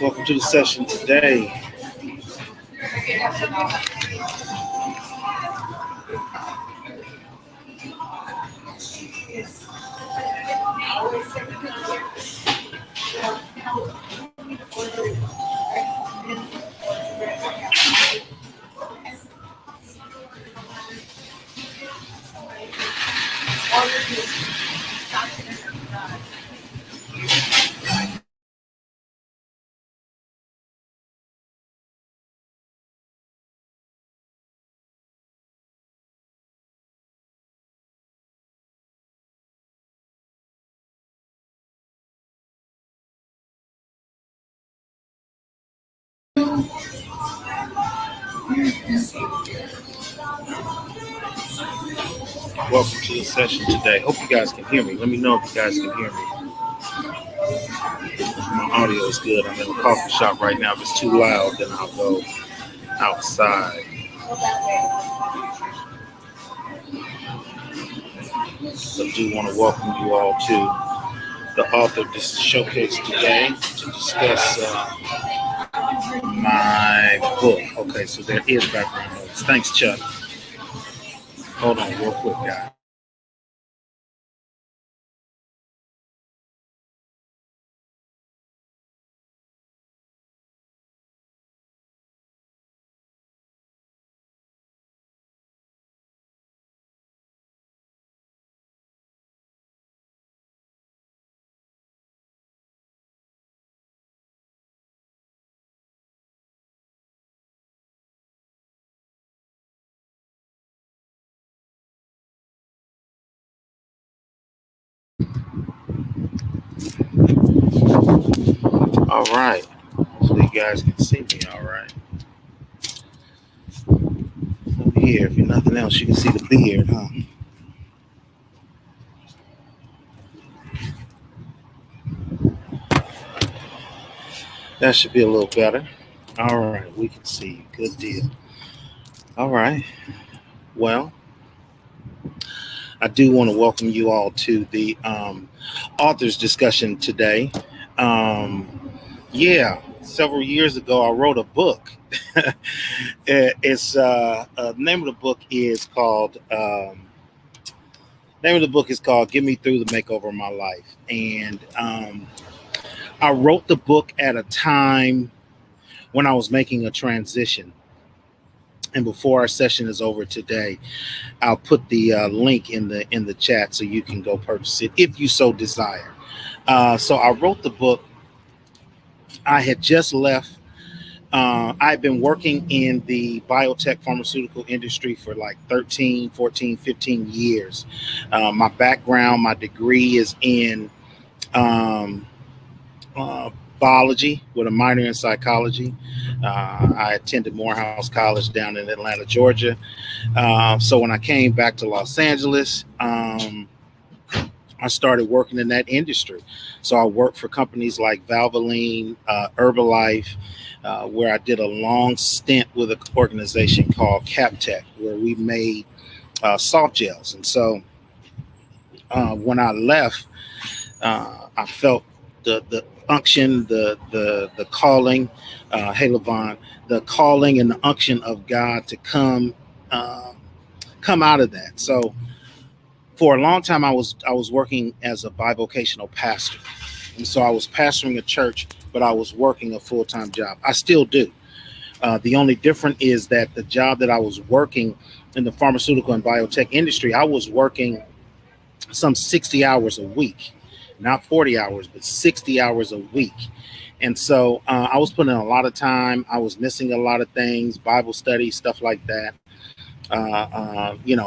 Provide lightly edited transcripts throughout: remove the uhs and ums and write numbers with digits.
Welcome to the session today. Welcome to the session today. Hope you guys can hear me. Let me know if you guys can hear me. My audio is good. I'm in a coffee shop right now. If it's too loud, then I'll go outside. So I do want to welcome you all to the author showcase today to discuss my book. Okay, so there is background noise. Thanks, Chuck. Hold on real quick, guys. All right. Hopefully you guys can see me all right. Over here, if you're nothing else, you can see the beard, huh? That should be a little better. All right, we can see you. Good deal. All right. Well, I do want to welcome you all to the author's discussion today. Several years ago, I wrote a book. It's name of the book is called Get Me Through the Makeover of My Life. And I wrote the book at a time when I was making a transition. And before our session is over today, I'll put the link in the chat so you can go purchase it if you so desire. So I wrote the book. I had just left. I've been working in the biotech pharmaceutical industry for like 13, 14, 15 years. My background, my degree is in biology with a minor in psychology. I attended Morehouse College down in Atlanta, Georgia. So when I came back to Los Angeles, I started working in that industry. So I worked for companies like Valvoline, Herbalife, where I did a long stint with an organization called CapTech, where we made soft gels. And so when I left, I felt the unction, the calling, hey Levon, the calling and the unction of God to come out of that. So for a long time, I was working as a bivocational pastor, and so I was pastoring a church, but I was working a full-time job. I still do. The only difference is that the job that I was working in the pharmaceutical and biotech industry, I was working some 60 hours a week, not 40 hours, but 60 hours a week. And so I was putting in a lot of time. I was missing a lot of things, Bible study, stuff like that.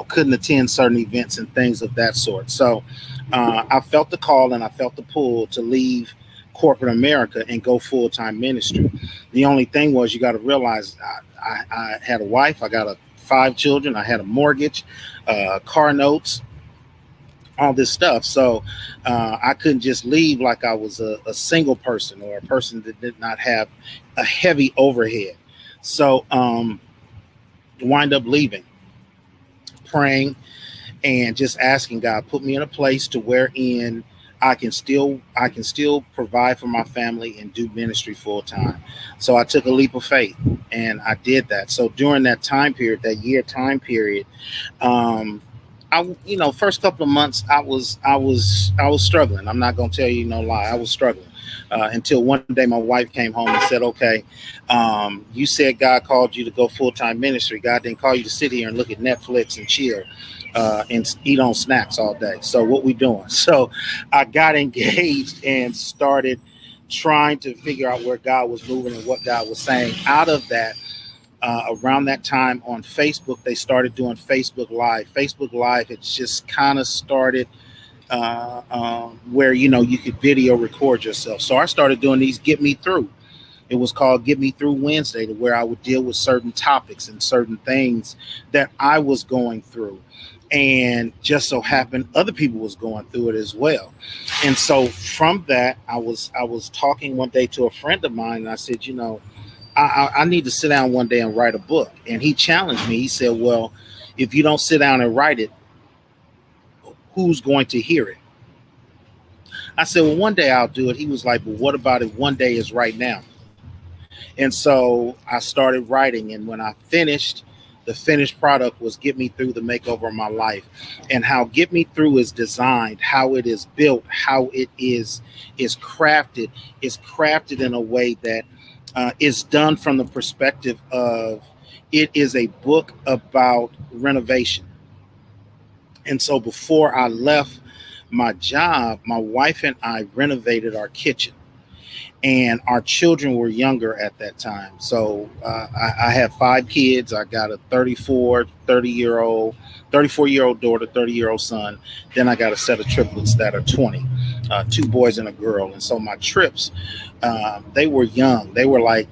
Couldn't attend certain events and things of that sort. So I felt the call and I felt the pull to leave corporate America and go full-time ministry. The only thing was, you got to realize I had a wife, I got 5 children, I had a mortgage, car notes, all this stuff. So I couldn't just leave like I was a single person or a person that did not have a heavy overhead. So wind up leaving, praying, and just asking God, put me in a place to wherein I can still provide for my family and do ministry full time. So I took a leap of faith and I did that. So during that time period, that year time period, um, first couple of months, I was struggling. I'm not gonna tell you no lie. I was struggling until one day my wife came home and said, "Okay, you said God called you to go full time ministry. God didn't call you to sit here and look at Netflix and chill." And eat on snacks all day. So what we doing? So I got engaged and started trying to figure out where God was moving and what God was saying. Out of that, around that time on Facebook, they started doing Facebook Live. Facebook Live, it's just kind of started where you could video record yourself. So I started doing these Get Me Through. It was called Get Me Through Wednesday, to where I would deal with certain topics and certain things that I was going through. And just so happened other people was going through it as well. And so from that, I was talking one day to a friend of mine, and I said, I need to sit down one day and write a book. And he challenged me. He said, well, if you don't sit down and write it, who's going to hear it? I said, well, one day I'll do it. He was like, well, what about if one day is right now? And so I started writing. And when I finished, the finished product was Get Me Through, the Makeover of My Life. And how Get Me Through is designed, how it is built, how it is crafted in a way that is done from the perspective of it is a book about renovation. And so before I left my job, my wife and I renovated our kitchen, and our children were younger at that time. So I have 5 kids. I got a 34-year-old daughter, 30-year-old son. Then I got a set of triplets that are 20, 2 boys and a girl. And so my trips, they were young. They were like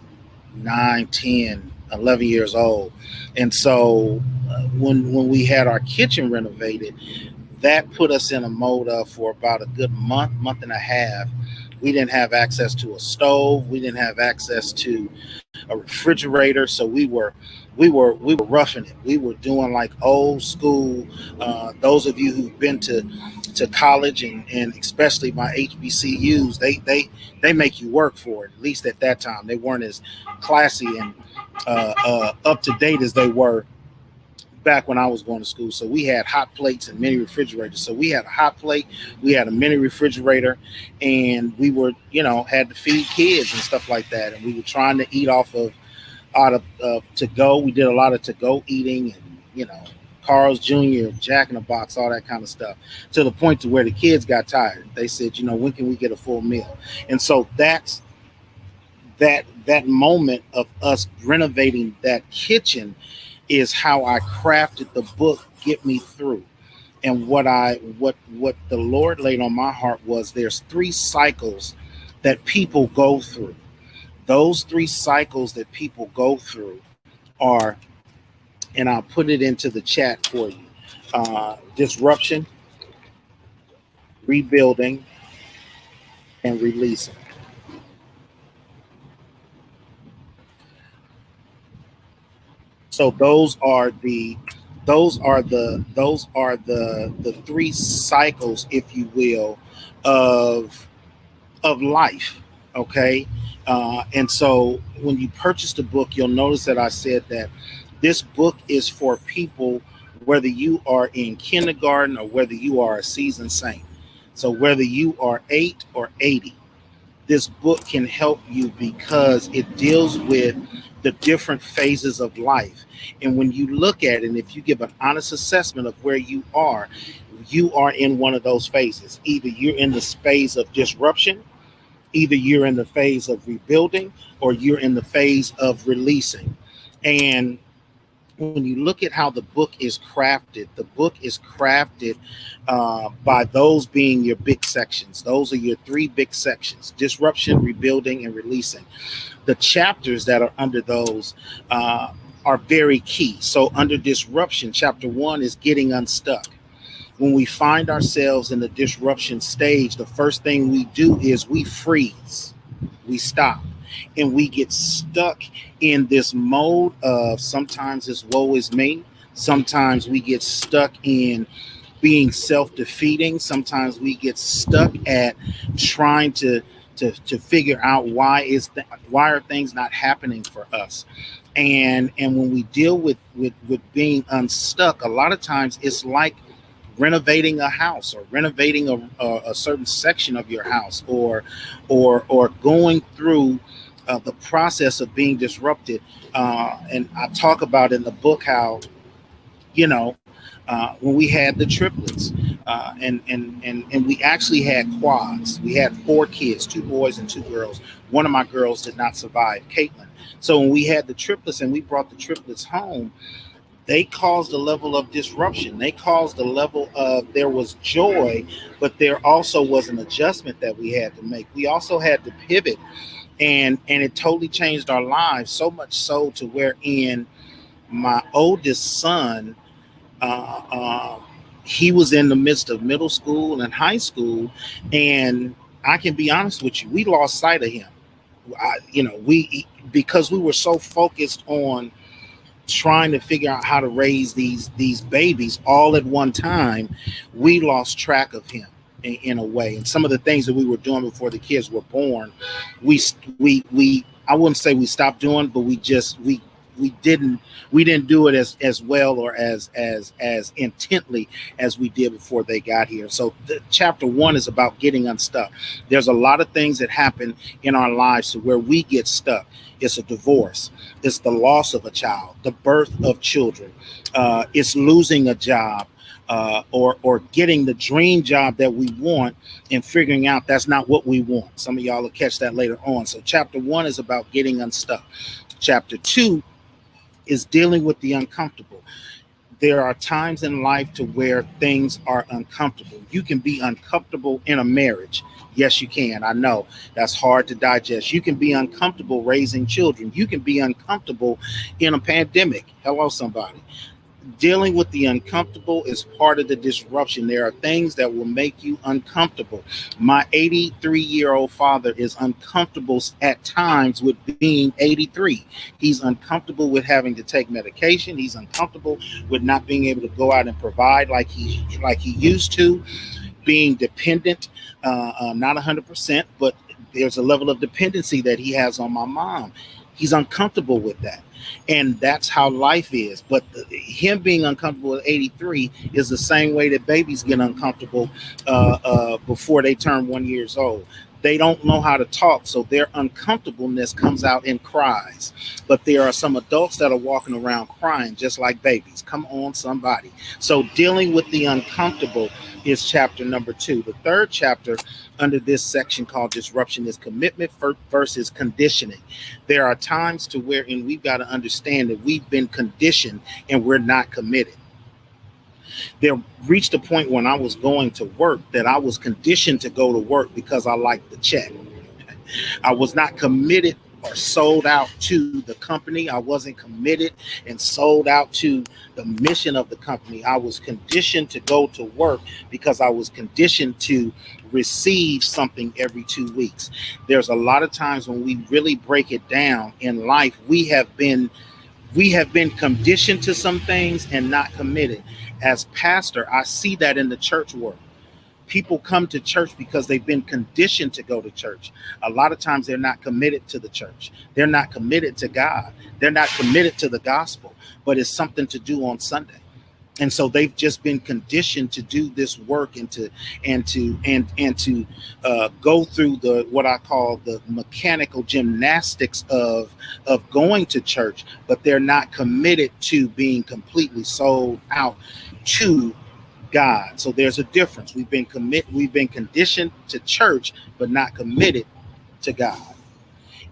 9, 10, 11 years old. And so when we had our kitchen renovated, that put us in a mode of, for about a good month and a half, we didn't have access to a stove. We didn't have access to a refrigerator. So we were roughing it. We were doing like old school. Those of you who've been to college, and especially my HBCUs, they make you work for it. At least at that time, they weren't as classy and up to date as they were back when I was going to school. So we had hot plates and mini refrigerators. So we had a hot plate, we had a mini refrigerator, and we were, had to feed kids and stuff like that. And we were trying to eat off of out of to go. We did a lot of to go eating, and Carl's Jr., Jack in the Box, all that kind of stuff, to the point to where the kids got tired. They said, when can we get a full meal? And so that moment of us renovating that kitchen is how I crafted the book Get Me Through. And what the Lord laid on my heart was, there's 3 cycles that people go through. Those 3 cycles that people go through are, and I'll put it into the chat for you: disruption, rebuilding, and releasing. So those are the 3 cycles, if you will, of life. Okay. And so when you purchase the book, you'll notice that I said that this book is for people, whether you are in kindergarten or whether you are a seasoned saint. So whether you are 8 or 80, this book can help you, because it deals with the different phases of life. And when you look at it, and if you give an honest assessment of where you are in one of those phases. Either you're in the phase of disruption, either you're in the phase of rebuilding, or you're in the phase of releasing. And when you look at how the book is crafted by those being your big sections. Those are your 3 big sections: disruption, rebuilding, and releasing. The chapters that are under those are very key. So under disruption, chapter 1 is Getting Unstuck. When we find ourselves in the disruption stage, the first thing we do is we freeze, we stop, and we get stuck in this mode of, sometimes it's woe is me. Sometimes we get stuck in being self-defeating. Sometimes we get stuck at trying to figure out why are things not happening for us. And when we deal with being unstuck, a lot of times it's like renovating a house or renovating a certain section of your house, or going through the process of being disrupted. And I talk about in the book how, when we had the triplets, and we actually had quads. We had 4 kids, 2 boys and 2 girls. One of my girls did not survive, Caitlin. So when we had the triplets and we brought the triplets home, they caused a level of disruption. They caused a level of, there was joy, but there also was an adjustment that we had to make. We also had to pivot, and it totally changed our lives, so much so to where in my oldest son, uh, uh, he was in the midst of middle school and high school, and I can be honest with you, we lost sight of him. We because we were so focused on trying to figure out how to raise these babies all at one time, we lost track of him in a way. And some of the things that we were doing before the kids were born, we I wouldn't say we stopped doing, but we didn't do it as well or as intently as we did before they got here. So chapter 1 is about getting unstuck. There's a lot of things that happen in our lives to where we get stuck. It's a divorce. It's the loss of a child, the birth of children. It's losing a job, or getting the dream job that we want and figuring out that's not what we want. Some of y'all will catch that later on. So chapter 1 is about getting unstuck. Chapter 2 is dealing with the uncomfortable. There are times in life to where things are uncomfortable. You can be uncomfortable in a marriage. Yes, you can. I know that's hard to digest. You can be uncomfortable raising children. You can be uncomfortable in a pandemic. Hello, somebody. Dealing with the uncomfortable is part of the disruption. There are things that will make you uncomfortable. My 83-year-old father is uncomfortable at times with being 83. He's uncomfortable with having to take medication. He's uncomfortable with not being able to go out and provide like he used to, being dependent, not 100%, but there's a level of dependency that he has on my mom. He's uncomfortable with that. And that's how life is. But him being uncomfortable at 83 is the same way that babies get uncomfortable before they turn 1 year old. They don't know how to talk, so their uncomfortableness comes out in cries. But there are some adults that are walking around crying just like babies. Come on, somebody. So dealing with the uncomfortable is chapter number 2. The third chapter under this section called disruption is commitment versus conditioning. There are times to wherein we've got to understand that we've been conditioned and we're not committed. There reached a point when I was going to work that I was conditioned to go to work because I liked the check. I was not committed or sold out to the company. I wasn't committed and sold out to the mission of the company. I was conditioned to go to work because I was conditioned to receive something every 2 weeks. There's a lot of times when we really break it down in life, we have been conditioned to some things and not committed. As pastor, I see that in the church world. People come to church because they've been conditioned to go to church. A lot of times they're not committed to the church. They're not committed to God. They're not committed to the gospel, but it's something to do on Sunday. And so they've just been conditioned to do this work and to go through the what I call the mechanical gymnastics of going to church, but they're not committed to being completely sold out to God. So there's a difference. We've been conditioned to church, but not committed to God.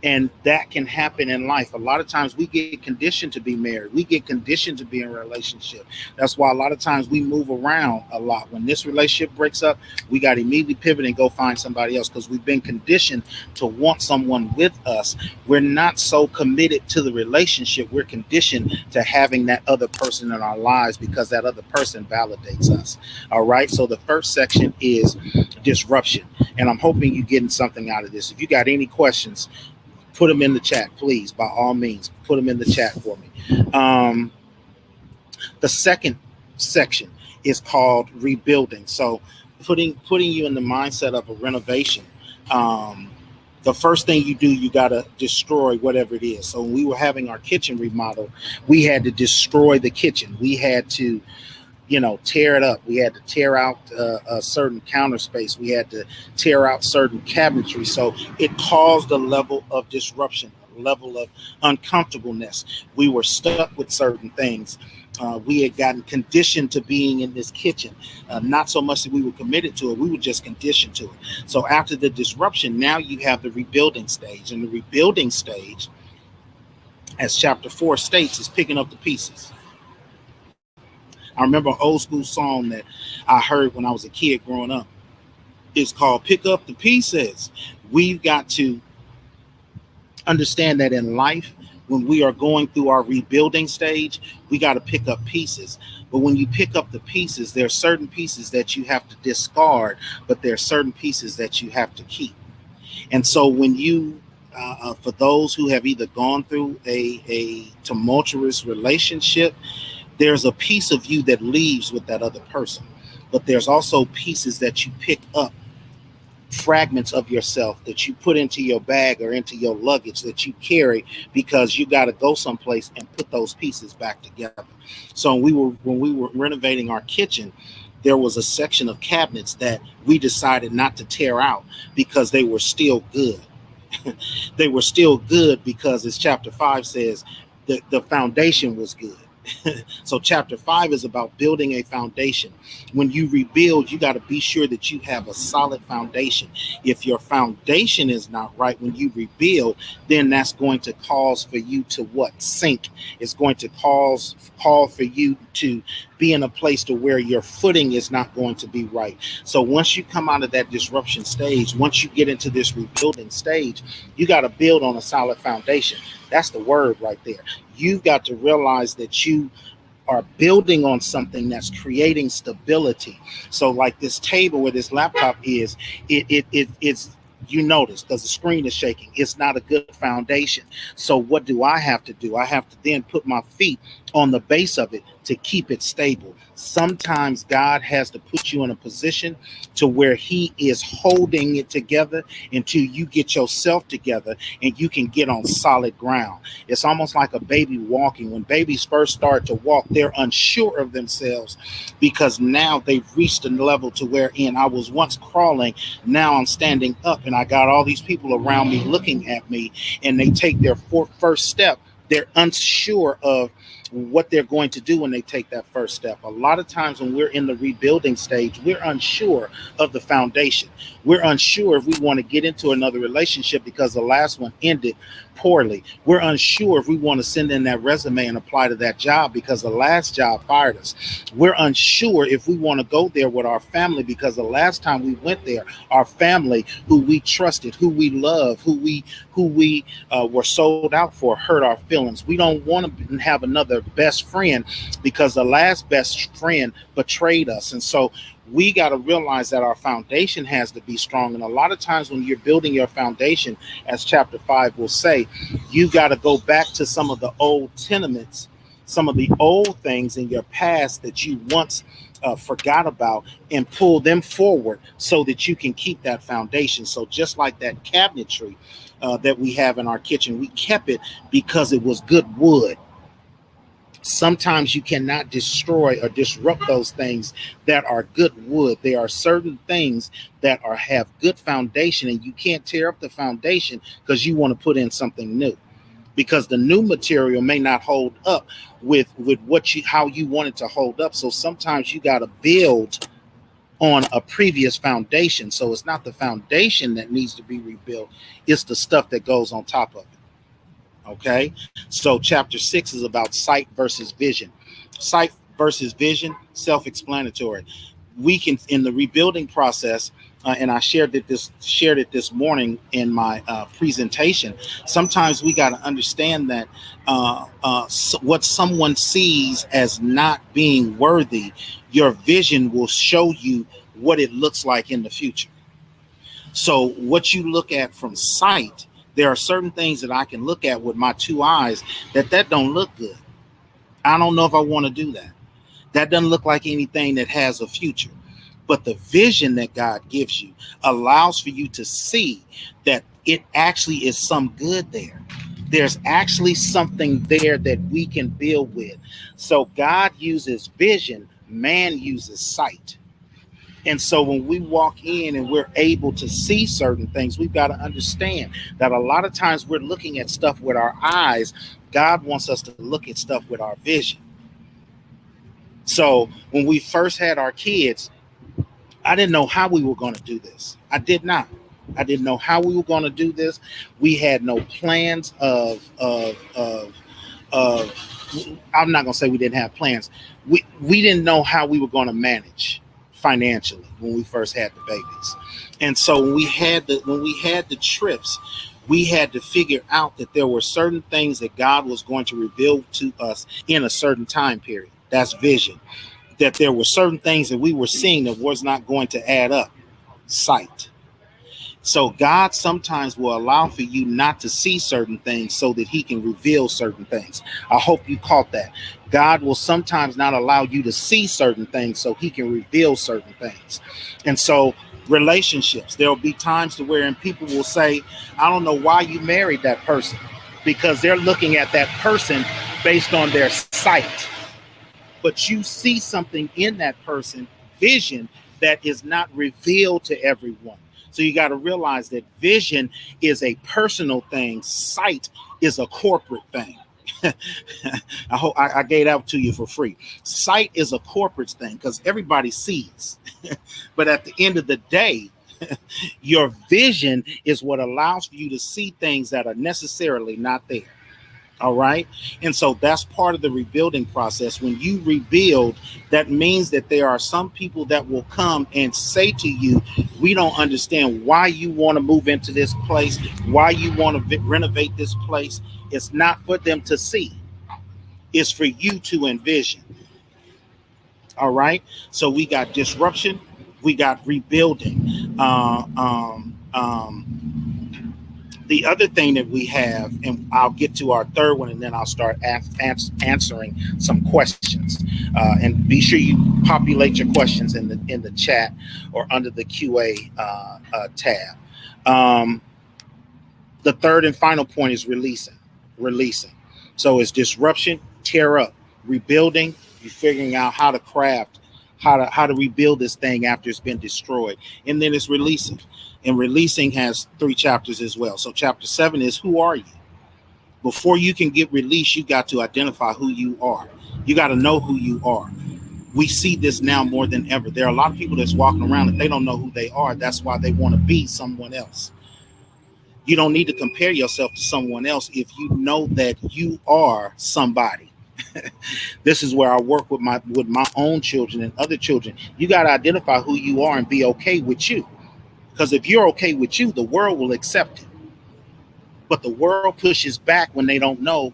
And that can happen in life. A lot of times we get conditioned to be married. We get conditioned to be in a relationship. That's why a lot of times we move around a lot. When this relationship breaks up, we got to immediately pivot and go find somebody else because we've been conditioned to want someone with us. We're not so committed to the relationship. We're conditioned to having that other person in our lives because that other person validates us. All right. So the first section is disruption. And I'm hoping you're getting something out of this. If you got any questions, put them in the chat, please. By all means, put them in the chat for me. The second section is called rebuilding. So putting you in the mindset of a renovation. The first thing you do, you got to destroy whatever it is. So when we were having our kitchen remodel, we had to destroy the kitchen. We had to, tear it up. We had to tear out a certain counter space. We had to tear out certain cabinetry. So it caused a level of disruption, a level of uncomfortableness. We were stuck with certain things. We had gotten conditioned to being in this kitchen. Not so much that we were committed to it, we were just conditioned to it. So after the disruption, now you have the rebuilding stage. And the rebuilding stage, as chapter 4 states, is picking up the pieces. I remember an old school song that I heard when I was a kid growing up. It's called Pick Up the Pieces. We've got to understand that in life, when we are going through our rebuilding stage, we got to pick up pieces. But when you pick up the pieces, there are certain pieces that you have to discard, but there are certain pieces that you have to keep. And so when you, for those who have either gone through a tumultuous relationship, there's a piece of you that leaves with that other person. But there's also pieces that you pick up, fragments of yourself that you put into your bag or into your luggage that you carry because you got to go someplace and put those pieces back together. So when we were renovating our kitchen, there was a section of cabinets that we decided not to tear out because they were still good. They were still good because, as chapter 5 says, the foundation was good. So chapter 5 is about building a foundation. When you rebuild, you got to be sure that you have a solid foundation. If your foundation is not right when you rebuild, then that's going to cause for you to sink. It's going to call for you to be in a place to where your footing is not going to be right. So once you come out of that disruption stage, once you get into this rebuilding stage, you got to build on a solid foundation. That's the word right there. You've got to realize that you are building on something that's creating stability. So like this table where this laptop is, it's, you notice because the screen is shaking. It's not a good foundation. So what do I have to do? I have to then put my feet on the base of it to keep it stable. Sometimes God has to put you in a position to where he is holding it together until you get yourself together and you can get on solid ground. It's almost like a baby walking. When babies first start to walk, they're unsure of themselves because now they've reached a level to wherein I was once crawling, now I'm standing up and I got all these people around me looking at me, and they take their first step. They're unsure of what they're going to do when they take that first step. A lot of times when we're in the rebuilding stage, we're unsure of the foundation. We're unsure if we want to get into another relationship because the last one ended poorly. We're unsure if we want to send in that resume and apply to that job because the last job fired us. We're unsure if we want to go there with our family because the last time we went there, our family, who we trusted, who we love, who we were sold out for, hurt our feelings. We don't want to have another best friend because the last best friend betrayed us. And so we got to realize that our foundation has to be strong. And a lot of times when you're building your foundation, as chapter 5 will say, you got to go back to some of the old tenements, some of the old things in your past that you once forgot about, and pull them forward so that you can keep that foundation. So just like that cabinetry that we have in our kitchen, we kept it because it was good wood. Sometimes you cannot destroy or disrupt those things that are good wood. There are certain things that have good foundation, and you can't tear up the foundation because you want to put in something new, because the new material may not hold up with how you want it to hold up. So sometimes you got to build on a previous foundation. So it's not the foundation that needs to be rebuilt, it's the stuff that goes on top of it. Okay, so chapter 6 is about sight versus vision. Sight versus vision, self-explanatory. We can, in the rebuilding process, and I shared it this morning in my presentation. Sometimes we got to understand that what someone sees as not being worthy, your vision will show you what it looks like in the future. So what you look at from sight, there are certain things that I can look at with my two eyes that don't look good. I don't know if I want to do that. That doesn't look like anything that has a future. But the vision that God gives you allows for you to see that it actually is some good there. There's actually something there that we can build with. So God uses vision, man uses sight. And so when we walk in and we're able to see certain things, we've got to understand that a lot of times we're looking at stuff with our eyes. God wants us to look at stuff with our vision. So when we first had our kids, I didn't know how we were going to do this. I did not. I didn't know how we were going to do this. We had no plans of I'm not going to say we didn't have plans. We didn't know how we were going to manage financially when we first had the babies. And so when we had the trips, we had to figure out that there were certain things that God was going to reveal to us in a certain time period. That's vision. That there were certain things that we were seeing that was not going to add up. Sight. So God sometimes will allow for you not to see certain things so that he can reveal certain things. I hope you caught that. God will sometimes not allow you to see certain things so he can reveal certain things. And so relationships, there'll be times to where people will say, I don't know why you married that person, because they're looking at that person based on their sight. But you see something in that person, vision, that is not revealed to everyone. So you got to realize that vision is a personal thing. Sight is a corporate thing. I hope I gave that to you for free. Sight is a corporate thing because everybody sees. But at the end of the day, your vision is what allows for you to see things that are necessarily not there. All right. And so that's part of the rebuilding process. When you rebuild, that means that there are some people that will come and say to you, we don't understand why you want to move into this place, why you want to renovate this place. It's not for them to see, it's for you to envision. All right. So we got disruption, we got rebuilding. The other thing that we have, and I'll get to our third one, and then I'll start answering some questions. And be sure you populate your questions in the chat or under the QA tab. The third and final point is releasing. So it's disruption, tear up, rebuilding. You're figuring out how to craft, how to rebuild this thing after it's been destroyed, and then it's releasing. And releasing has 3 chapters as well. So chapter 7 is, who are you? Before you can get released, you got to identify who you are. You got to know who you are. We see this now more than ever. There are a lot of people that's walking around and they don't know who they are. That's why they want to be someone else. You don't need to compare yourself to someone else if you know that you are somebody. This is where I work with my own children and other children. You got to identify who you are and be okay with you. Because if you're okay with you, the world will accept it. But the world pushes back when they don't know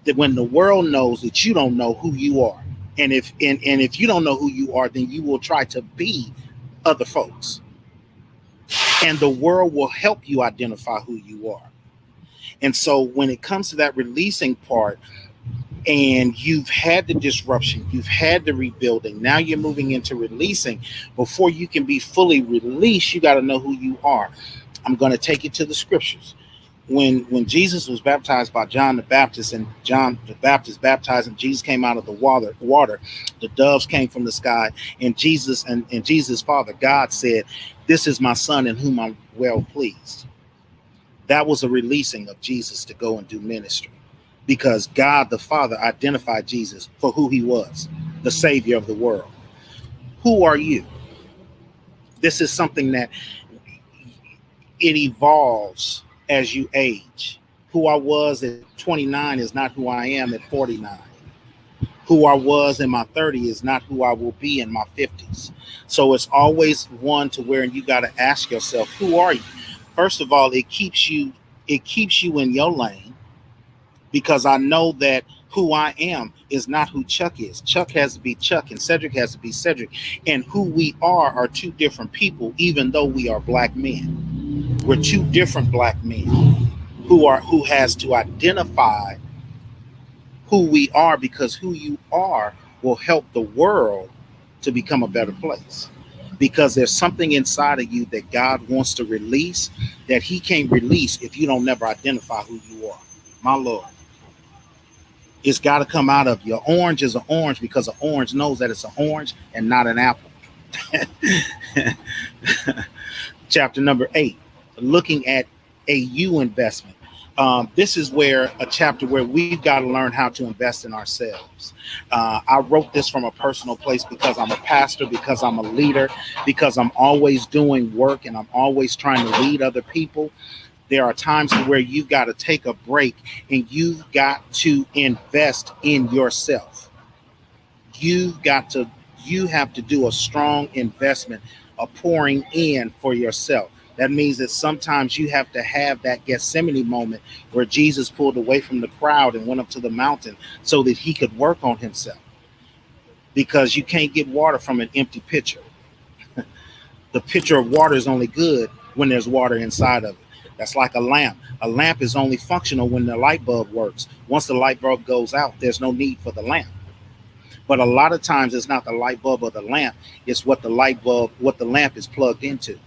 that, when the world knows that you don't know who you are. And if you don't know who you are, then you will try to be other folks. And the world will help you identify who you are. And so when it comes to that releasing part, and you've had the disruption, you've had the rebuilding, now you're moving into releasing. Before you can be fully released, you got to know who you are. I'm going to take it to the scriptures. When Jesus was baptized by John the Baptist, and John the Baptist baptized him, Jesus came out of the water, the doves came from the sky, and Jesus and Jesus' Father, God, said, this is my son in whom I'm well pleased. That was a releasing of Jesus to go and do ministry, because God the Father identified Jesus for who he was, the Savior of the world. Who are you? This is something that it evolves as you age. Who I was at 29 is not who I am at 49. Who I was in my 30s is not who I will be in my 50s. So it's always one to where you got to ask yourself, who are you? First of all, it keeps you in your lane, because I know that who I am is not who Chuck is. Chuck has to be Chuck and Cedric has to be Cedric. And who we are 2 different people, even though we are black men. We're 2 different black men who has to identify who we are, because who you are will help the world to become a better place. Because there's something inside of you that God wants to release that he can't release if you don't never identify who you are. My Lord. It's got to come out of you. Orange is an orange because an orange knows that it's an orange and not an apple. Chapter number 8, looking at a you investment. This is where a chapter where we've got to learn how to invest in ourselves. I wrote this from a personal place because I'm a pastor, because I'm a leader, because I'm always doing work and I'm always trying to lead other people. There are times where you've got to take a break and you've got to invest in yourself. You have to do a strong investment, a pouring in for yourself. That means that sometimes you have to have that Gethsemane moment where Jesus pulled away from the crowd and went up to the mountain so that he could work on himself. Because you can't get water from an empty pitcher. The pitcher of water is only good when there's water inside of it. That's like a lamp. A lamp is only functional when the light bulb works. Once the light bulb goes out, there's no need for the lamp. But a lot of times it's not the light bulb or the lamp. It's what the lamp is plugged into.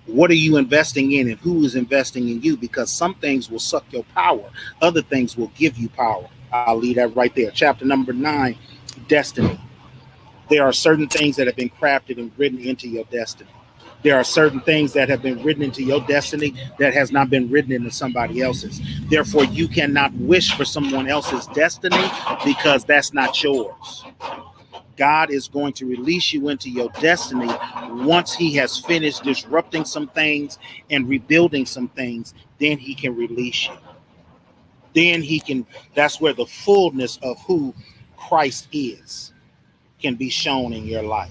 What are you investing in and who is investing in you? Because some things will suck your power. Other things will give you power. I'll leave that right there. Chapter number 9, destiny. There are certain things that have been crafted and written into your destiny. There are certain things that have been written into your destiny that has not been written into somebody else's. Therefore, you cannot wish for someone else's destiny because that's not yours. God is going to release you into your destiny once he has finished disrupting some things and rebuilding some things. Then he can release you. Then that's where the fullness of who Christ is can be shown in your life.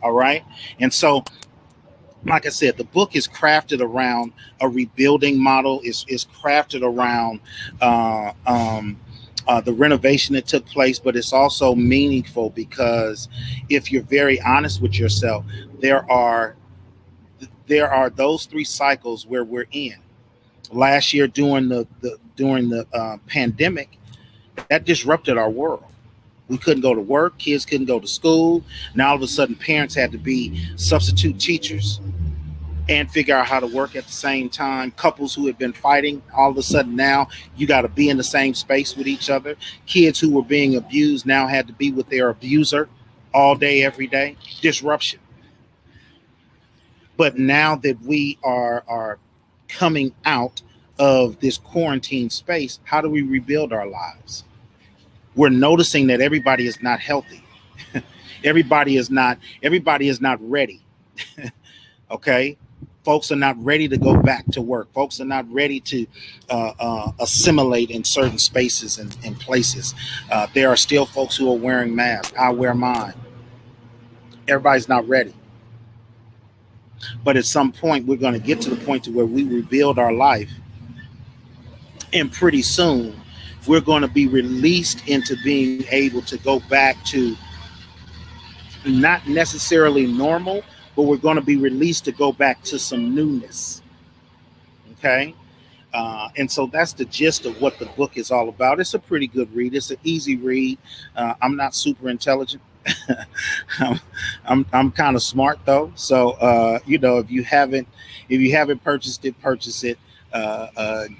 All right. And so, like I said, the book is crafted around a rebuilding model. Is crafted around the renovation that took place, but it's also meaningful because if you're very honest with yourself, there are those 3 cycles where we're in. Last year during the pandemic, that disrupted our world. We couldn't go to work. Kids couldn't go to school. Now all of a sudden, parents had to be substitute teachers and figure out how to work at the same time. Couples who had been fighting, all of a sudden now you got to be in the same space with each other. Kids who were being abused now had to be with their abuser all day, every day. Disruption. But now that we are coming out of this quarantine space, how do we rebuild our lives? We're noticing that everybody is not healthy. Everybody is not ready. Okay. Folks are not ready to go back to work. Folks are not ready to assimilate in certain spaces and places. There are still folks who are wearing masks. I wear mine. Everybody's not ready. But at some point, we're going to get to the point to where we rebuild our life. And pretty soon, we're going to be released into being able to go back to not necessarily normal, but we're going to be released to go back to some newness. Okay. And so that's the gist of what the book is all about. It's a pretty good read. It's an easy read. I'm not super intelligent. I'm kind of smart though. So, if you haven't purchased it, purchase it.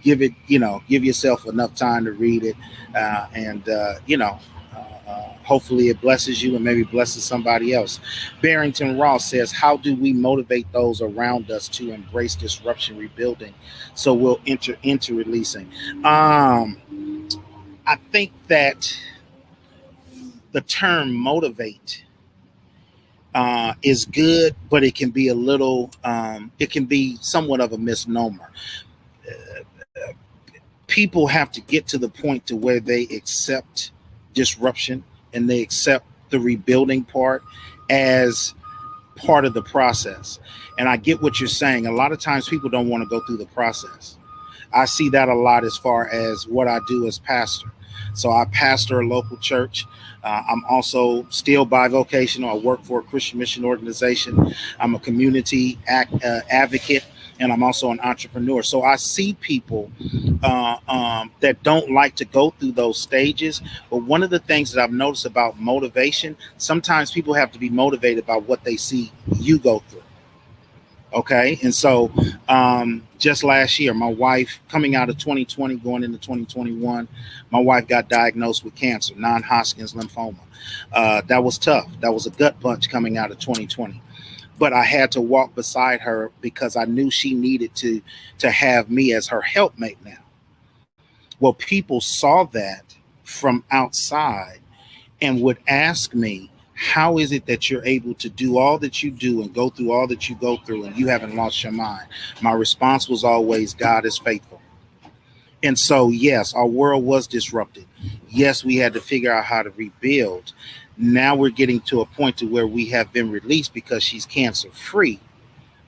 Give yourself enough time to read it. Hopefully it blesses you and maybe blesses somebody else. Barrington Ross says, how do we motivate those around us to embrace disruption rebuilding so we'll enter into releasing? I think that the term motivate is good, but it can be it can be somewhat of a misnomer. People have to get to the point to where they accept disruption and they accept the rebuilding part as part of the process. And I get what you're saying. A lot of times people don't want to go through the process. I see that a lot as far as what I do as pastor. So I pastor a local church. I'm also still bivocational. I work for a Christian mission organization. I'm a community advocate. and I'm also an entrepreneur. So I see people that don't like to go through those stages. But one of the things that I've noticed about motivation, sometimes people have to be motivated by what they see you go through. Okay. And so just last year, my wife, coming out of 2020, going into 2021, my wife got diagnosed with cancer, non-Hodgkin's lymphoma. That was tough. That was a gut punch coming out of 2020. But I had to walk beside her because I knew she needed to have me as her helpmate now. Well, people saw that from outside and would ask me, how is it that you're able to do all that you do and go through all that you go through and you haven't lost your mind? My response was always, God is faithful. And so, yes, our world was disrupted. Yes, we had to figure out how to rebuild. Now we're getting to a point to where we have been released because she's cancer free.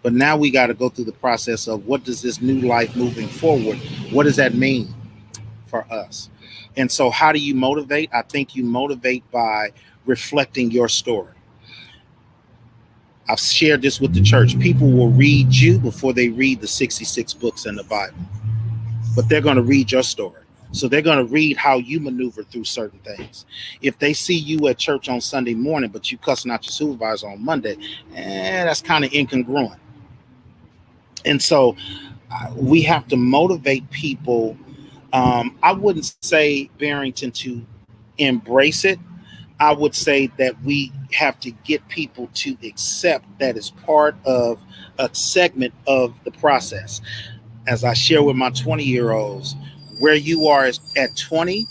But now we got to go through the process of what does this new life moving forward, what does that mean for us? And so how do you motivate? I think you motivate by reflecting your story. I've shared this with the church. People will read you before they read the 66 books in the Bible, but they're going to read your story. So they're going to read how you maneuver through certain things. If they see you at church on Sunday morning, but you cussing out your supervisor on Monday, that's kind of incongruent. And so we have to motivate people. I wouldn't say, Barrington, to embrace it. I would say that we have to get people to accept that as part of a segment of the process. As I share with my 20-year-olds, where you are at 20,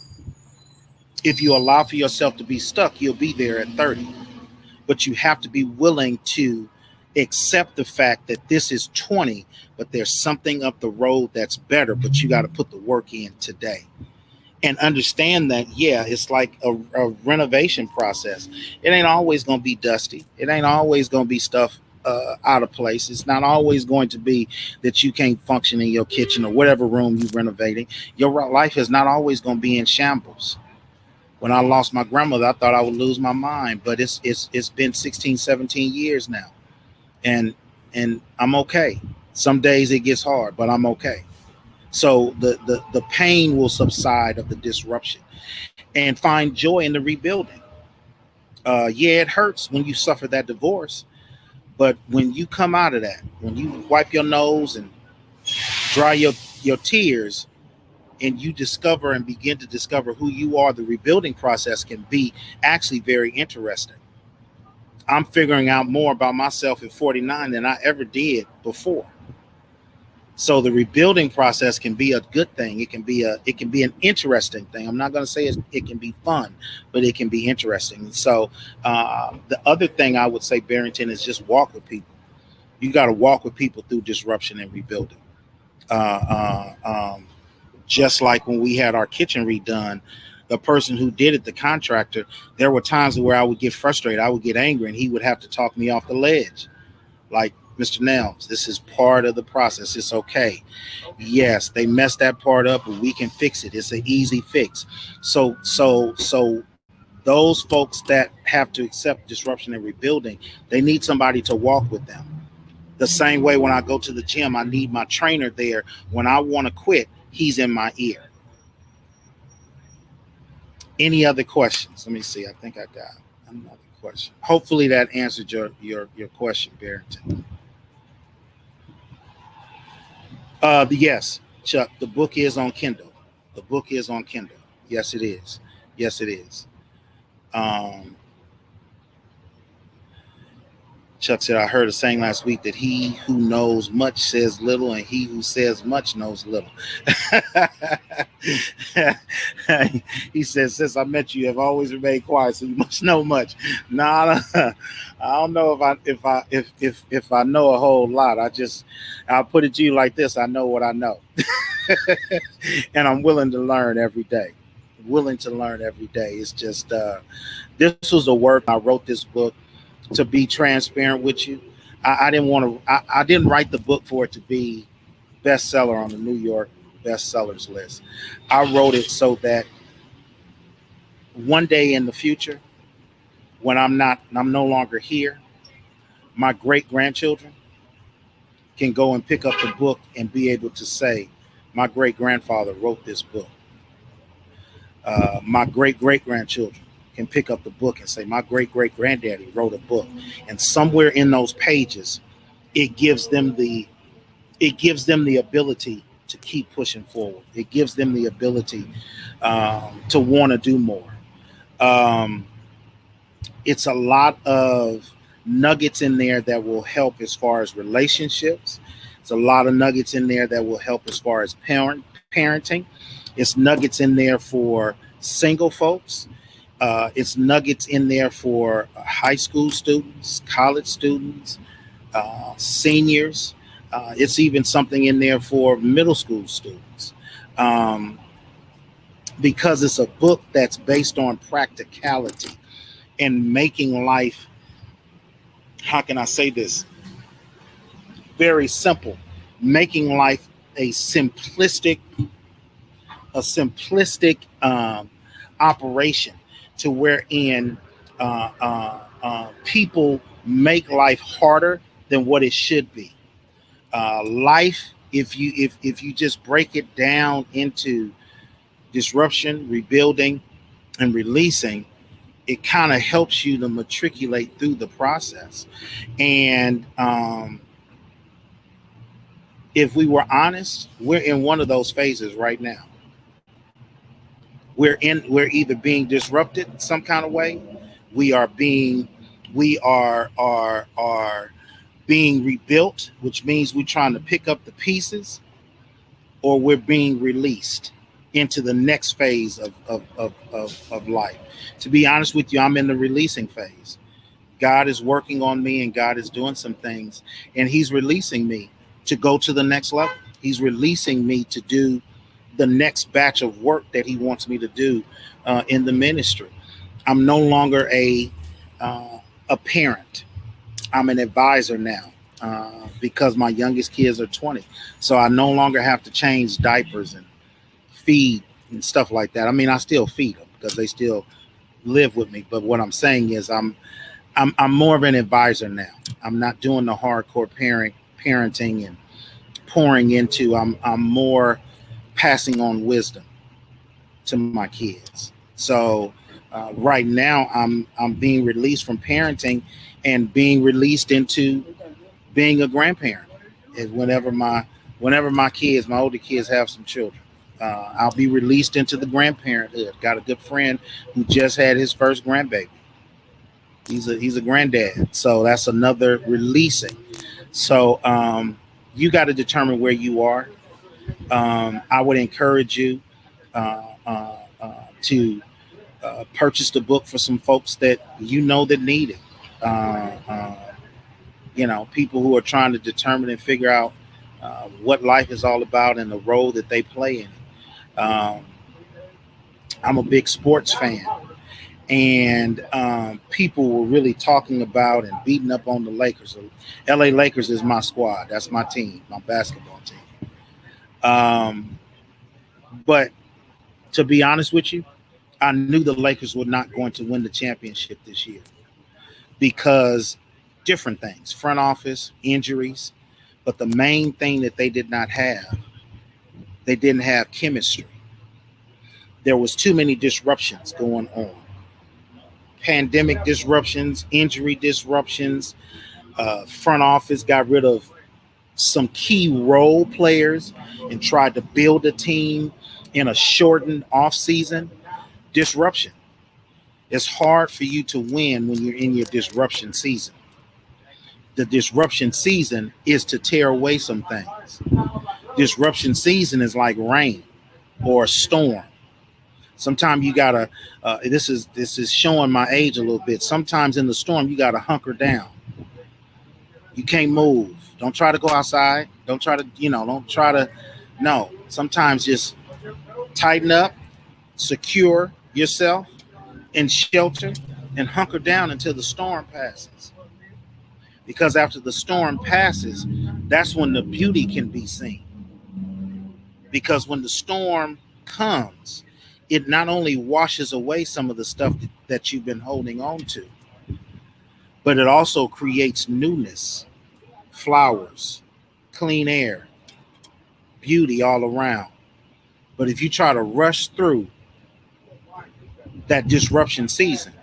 if you allow for yourself to be stuck, you'll be there at 30. But you have to be willing to accept the fact that this is 20, but there's something up the road that's better, but you got to put the work in today. And understand that, yeah, it's like a renovation process. It ain't always going to be dusty. It ain't always going to be stuff out of place. It's not always going to be that you can't function in your kitchen or whatever room you're renovating. Your life is not always going to be in shambles. When I lost my grandmother, I thought I would lose my mind, but it's been 16, 17 years now. And I'm okay. Some days it gets hard, but I'm okay. So the pain will subside of the disruption and find joy in the rebuilding. Yeah, it hurts when you suffer that divorce, but when you come out of that, when you wipe your nose and dry your tears and you discover and begin to discover who you are, the rebuilding process can be actually very interesting. I'm figuring out more about myself at 49 than I ever did before. So the rebuilding process can be a good thing. It can be an interesting thing. I'm not going to say it can be fun, but it can be interesting. So the other thing I would say, Barrington, is just walk with people. You got to walk with people through disruption and rebuilding. Just like when we had our kitchen redone, the person who did it, the contractor, there were times where I would get frustrated. I would get angry, and he would have to talk me off the ledge. Like, Mr. Nelms, this is part of the process. It's okay. Yes, they messed that part up, but we can fix it. It's an easy fix. So those folks that have to accept disruption and rebuilding, they need somebody to walk with them. The same way when I go to the gym, I need my trainer there. When I want to quit, he's in my ear. Any other questions? Let me see. I think I got another question. Hopefully that answered your question, Barrington. Yes, Chuck, the book is on Kindle. The book is on Kindle. Yes, it is. Yes, it is. Um, Chuck said, I heard a saying last week that he who knows much says little, and he who says much knows little. He says, since I met you, you have always remained quiet, so you must know much. Nah, I don't know if I know a whole lot. I'll put it to you like this. I know what I know. And I'm willing to learn every day. Willing to learn every day. It's just, this was the work. I wrote this book to be transparent with you. I didn't write the book for it to be bestseller on the New York bestsellers list. I wrote it so that one day in the future, when I'm no longer here, my great grandchildren can go and pick up the book and be able to say, my great grandfather wrote this book. My great great grandchildren can pick up the book and say, my great great granddaddy wrote a book. And somewhere in those pages, it gives them the ability to keep pushing forward. It gives them the ability to want to do more. Um, it's a lot of nuggets in there that will help as far as relationships. It's a lot of nuggets in there that will help as far as parenting. It's nuggets in there for single folks. It's nuggets in there for high school students, college students, seniors. It's even something in there for middle school students. Um, because it's a book that's based on practicality and making life, how can I say this? Very simple, making life a simplistic operation to wherein people make life harder than what it should be. Life, if you just break it down into disruption, rebuilding, and releasing, it kind of helps you to matriculate through the process. And if we were honest, we're in one of those phases right now. We're either being disrupted some kind of way, we are being we are being rebuilt, which means we're trying to pick up the pieces, or we're being released into the next phase of life. To be honest with you, I'm in the releasing phase. God is working on me and God is doing some things, and he's releasing me to go to the next level. He's releasing me to do the next batch of work that he wants me to do in the ministry. I'm no longer a parent. I'm an advisor now because my youngest kids are 20. So I no longer have to change diapers and feed and stuff like that. I mean, I still feed them because they still live with me. But what I'm saying is I'm more of an advisor now. I'm not doing the hardcore parenting and pouring into. I'm more passing on wisdom to my kids. So right now I'm being released from parenting and being released into being a grandparent. And whenever my kids, my older kids, have some children, I'll be released into the grandparenthood. Got a good friend who just had his first grandbaby. He's a granddad, so that's another releasing. So you got to determine where you are. I would encourage you to purchase the book for some folks that you know that need it. Uh, uh, People who are trying to determine and figure out what life is all about and the role that they play in it. I'm a big sports fan, and people were really talking about and beating up on the Lakers. LA Lakers is my squad. That's my team, my basketball team. But to be honest with you, I knew the Lakers were not going to win the championship this year because different things, front office, injuries. But the main thing that they didn't have chemistry. There was too many disruptions going on. Pandemic disruptions, injury disruptions. Front office got rid of some key role players and tried to build a team in a shortened off season. Disruption. It's hard for you to win when you're in your disruption season. The disruption season is to tear away some things. Disruption season is like rain or a storm. Sometimes you gotta. This is showing my age a little bit. Sometimes in the storm you gotta hunker down. You can't move. Don't try to go outside. Don't try to. Don't try to. No. Sometimes just tighten up, secure yourself, and shelter, and hunker down until the storm passes. Because after the storm passes, that's when the beauty can be seen. Because when the storm comes, it not only washes away some of the stuff that you've been holding on to, but it also creates newness, flowers, clean air, beauty all around. But if you try to rush through that disruption season,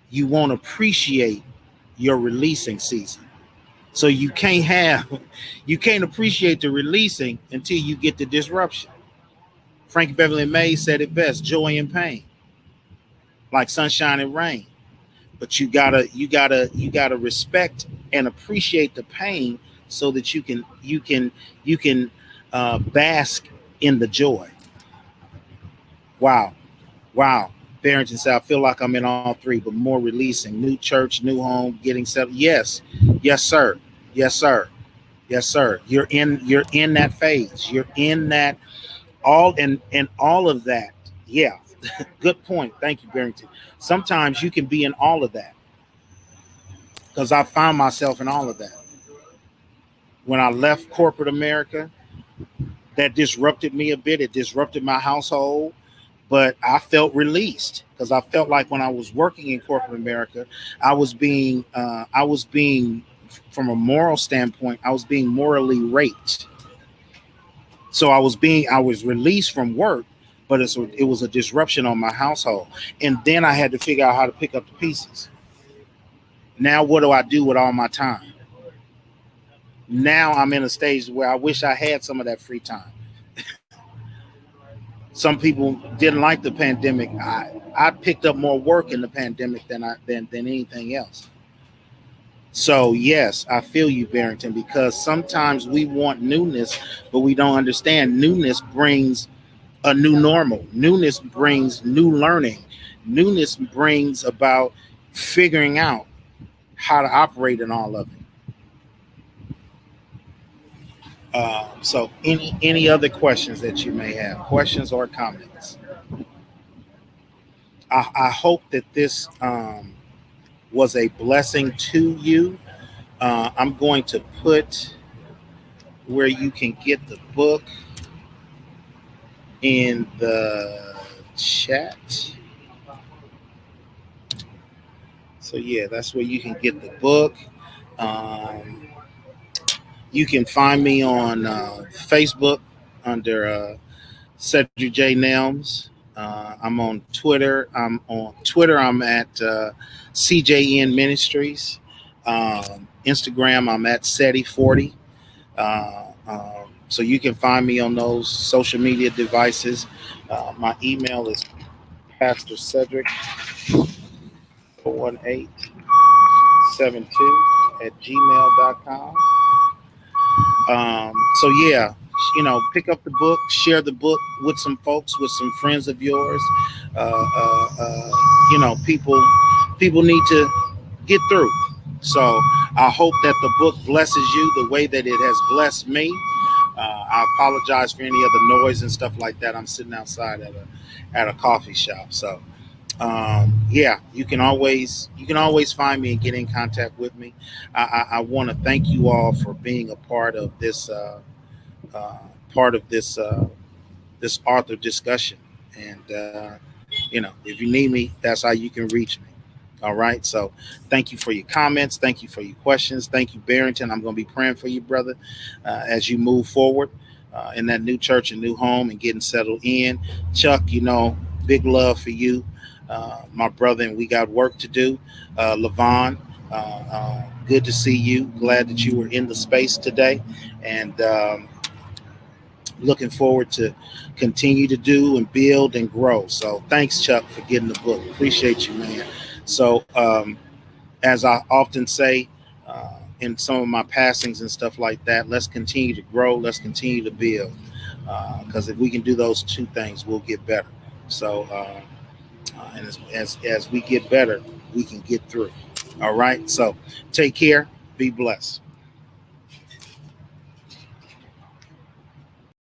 you won't appreciate your releasing season. So you can't appreciate the releasing until you get the disruption. Frankie Beverly Mays said it best: joy and pain, like sunshine and rain. But you gotta respect and appreciate the pain so that you can bask in the joy. Wow. Wow. Barrington said, I feel like I'm in all three, but more releasing. New church, new home, getting settled. Yes. Yes, sir. Yes, sir. Yes, sir. You're in that phase. You're in that and all of that. Yeah. Good point. Thank you, Barrington. Sometimes you can be in all of that because I found myself in all of that. When I left corporate America, that disrupted me a bit. It disrupted my household, but I felt released because I felt like when I was working in corporate America, I was being, from a moral standpoint, I was being morally raped. So I was released from work, but it was a disruption on my household. And then I had to figure out how to pick up the pieces. Now, what do I do with all my time? Now I'm in a stage where I wish I had some of that free time. Some people didn't like the pandemic. I picked up more work in the pandemic than anything else. So yes, I feel you, Barrington, because sometimes we want newness, but we don't understand newness brings a new normal. Newness brings new learning. Newness brings about figuring out how to operate in all of it. So any other questions that you may have, questions or comments? I hope that this was a blessing to you. I'm going to put where you can get the book in the chat. So yeah, that's where you can get the book. Um, you can find me on Facebook under Cedric J. Nelms. I'm on Twitter. I'm at CJN Ministries. Instagram, I'm at SETI40. So you can find me on those social media devices. My email is Pastor Cedric 41872 at gmail.com. So yeah, pick up the book, share the book with some folks, with some friends of yours. People need to get through. So I hope that the book blesses you the way that it has blessed me. I apologize for any other noise and stuff like that. I'm sitting outside at a coffee shop. So yeah, you can always find me and get in contact with me. I want to thank you all for being a part of this uh, this author discussion. And if you need me, that's how you can reach me. All right. So thank you for your comments. Thank you for your questions. Thank you, Barrington. I'm going to be praying for you, brother, as you move forward in that new church and new home and getting settled in. Chuck, big love for you, my brother, and we got work to do. Levon, good to see you. Glad that you were in the space today. And looking forward to continue to do and build and grow. So thanks, Chuck, for getting the book. Appreciate you, man. So as I often say in some of my passings and stuff like that, let's continue to grow. Let's continue to build. Because if we can do those two things, we'll get better. So and as we get better, we can get through. All right. So take care. Be blessed.